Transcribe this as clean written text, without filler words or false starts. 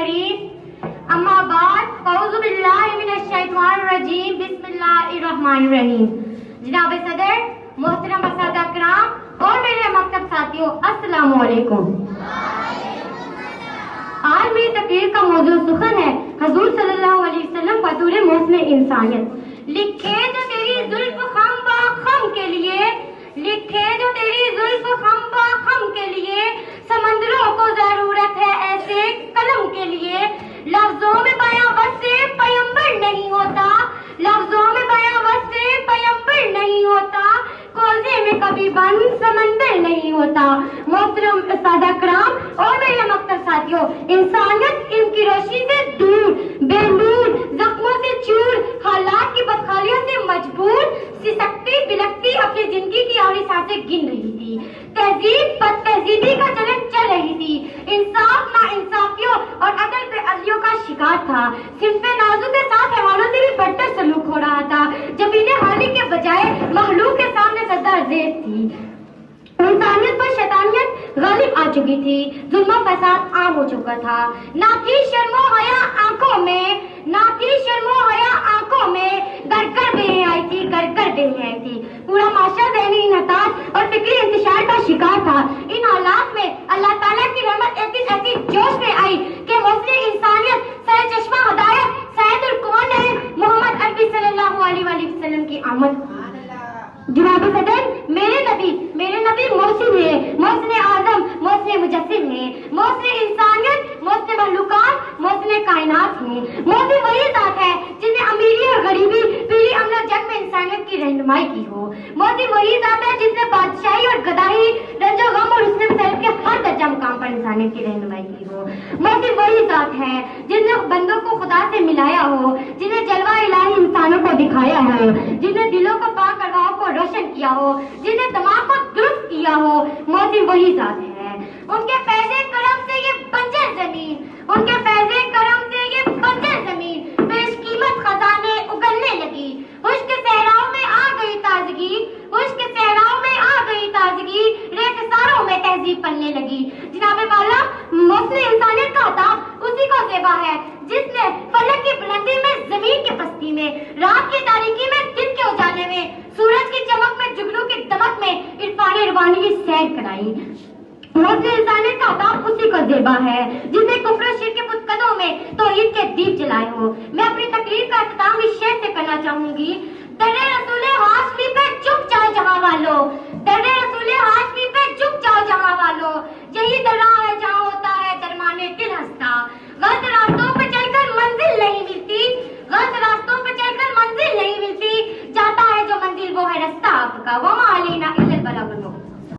करीम अम्मा बाद फ़ौज़ु बिल्लाहि मिनश शैतानिर रजीम बिस्मिल्लाहिर्रहमानिर रहीम। जनाब सदर, मोहतरम असातिज़ा किराम और मेरे मकतब साथियों, अस्सलामु अलैकुम। आज मेरी तकरीर का मौजूद सुखन है हुज़ूर सल्लल्लाहु अलैहि वसल्लम बतौर मौसम इंसानियत। लिखे जो तेरी जुल्फ़ खम बा खम के लिए, लिखे जो तेरी जुल्फ़ खम बा खम के लिए, समंदरों को जरूरत है ऐसे कलम के लिए। लफ्जों में बयां वस्ते पैगंबर नहीं होता, लफ्जों में बयां वस्ते पैगंबर नहीं होता, कोज़े में कभी बंद समंदर नहीं होता। मोहतरम सादा कराम और मेरे मकतब साथियों, इंसानियत इनकी रोशनी से दूर, बेनूर, जख्मों से चूर, हालात की बदहालियों से मजबूर, सिसकती बिलकती अपनी जिंदगी की आखिरी सांसें गिन रही थी। तहजीब बद तहजीबी का चलन चल रही थी। इंसाफ ना इंसाफियों और अदल पे अदलियों का शिकार था। सिंफे नाजुक के साथ हैवानों से भी बढ़कर सलूक हो रहा था। जबीने हाली के बजाय महलूक के सामने सदा जेब थी। इंसानियत पर शैतानियत गालिब आ चुकी थी। जुल्म फसाद आम हो चुका था। ना थी शर्मो हया आंखों में, ना थी शर्मो हया आंखों में, गड़गड़ बेहें आई थी, गड़गड़ बेहें आई थी। पूरा माशरा ज़हनी इन्हताज और फिक्री इंतशार का शिकार था। इन हालात में अल्लाह ताला की रहमत ऐसी जोश में आई कि मौसम इंसानियत सर चश्मा हदायत सैयदुल कौन है मोहम्मद अरबी सल्लल्लाहु अलैहि वसल्लम की आमद। जनाब सदर, मेरे नबी मौसम है, मौसम आजम, मौसम मुजस्सिम है, मौसम इंसानियत, मौसम महलूकात, मौसम कायनात है। मौसम वही ज़ात है जिसने अमीरी और गरीबी, पीरी अमला जग में इंसानियत की रहनुमाई की हो। मौसम वही ज़ात है जिसने बादशाही और गदाही, रंजो गम और हुस्न सैफ के हर दर्जा मुकाम पर इंसानियत की रहनुमाई की हो। मौसम वही ज़ात है जिसने बंदों को खुदा से मिलाया हो, जिन्हें जलवा इलाही इंसानों को दिखाया हो, जिन्हें दिलों को पाक करवाओं को रोशन किया हो, जिन्हें दिमाग को दुरुस्त किया हो। मौसम वही ज़ात है। उनके फैज़े करम से ये बंजर जमीन, उनके फैज़े करम से ये बंजर जमीन बेशकीमत खजाने उगलने लगी। खुश्क सहराओं में आ गई ताजगी, खुश्क सहराओं में आ गई ताजगी, रेगिस्तानों में तहजीब पलने लगी। जनाब वाला, मौसम इंसानियत का अता उसी को ज़ेबा है जिसने फलक की बुलंदी में, जमीन की पस्ती में, रात की तारीकी में, दिन के उजाले में, सूरज की चमक में, जुगनू की दमक में इरफान इरवानी की सैर कराई। मौसम इंसानियत का अता उसी को ज़ेबा है जिसने कुफ्र शिर्क के पुतकदों में तौहीद के दीप जलाए हो। मैं अपनी तकरीर का इख्तिताम इस शेर से करना चाहूंगी। दर्रे रसूले हाशमी पे झुक जाओ जहां वालों, दर्रे रसूले हाशमी पे झुक जाओ जहां वालों, यही दर्रा है जहां होता है दरमाने दिल हंसता। गलत रास्तों पे चलकर मंजिल नहीं मिलती, गलत रास्तों पे चलकर मंजिल नहीं मिलती, जाता है जो मंजिल वो है रास्ता आपका। वमा अलैना